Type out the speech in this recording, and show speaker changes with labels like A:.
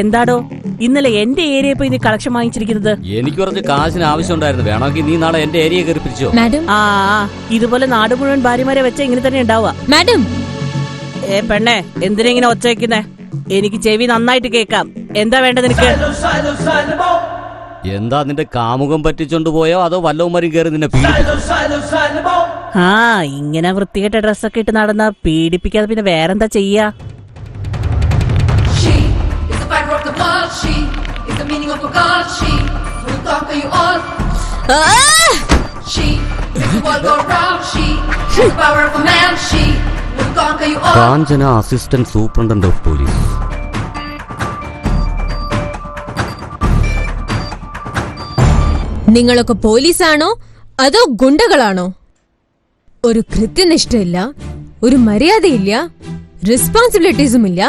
A: എന്താടോ ഇന്നലെ എന്റെ ഏരിയ പോയി നീ കളക്ഷൻ വാങ്ങിച്ചിരിക്കുന്നത്?
B: എനിക്ക് കുറച്ച് കാശിന് ആവശ്യമുണ്ടായിരുന്നു. വേണമെങ്കിൽ നീ നാളെ എന്റെ ഏരിയ കയറി പിരിച്ചോ.
C: മാഡം,
A: ആ ഇതുപോലെ നാട് മുഴുവൻ ഭാര്യമാരെ വെച്ച ഇങ്ങനെ തന്നെ ഉണ്ടാവുക.
C: മാഡം.
A: പെണ്ണെ, എന്തിനാ ഇങ്ങനെ ഒച്ച വെക്കുന്നേ? എനിക്ക് ചെവി നന്നായിട്ട് കേക്കാം. എന്താ വേണ്ടത് നിനക്ക്?
B: എന്താ നിന്റെ കാമുകം പറ്റിച്ചോണ്ട് പോയോ അതോ വല്ലവന്മാരും കയറി നിന്നെ പീഡിപ്പിച്ചോ?
A: ആ ഇങ്ങനെ വൃത്തികെട്ട ഡ്രസ്സൊക്കെ ഇട്ട് നടന്നാ പീഡിപ്പിക്കാതെ പിന്നെ വേറെന്താ ചെയ്യാ?
B: കാഞ്ചന, അസിസ്റ്റന്റ് സൂപ്രണ്ടന്റ് ഓഫ് പോലീസ്.
C: നിങ്ങളൊക്കെ പോലീസാണോ അതോ ഗുണ്ടകളാണോ? ഒരു കൃത്യനിഷ്ഠയില്ല, ഒരു മര്യാദയില്ല, റെസ്പോൺസിബിലിറ്റീസും ഇല്ല.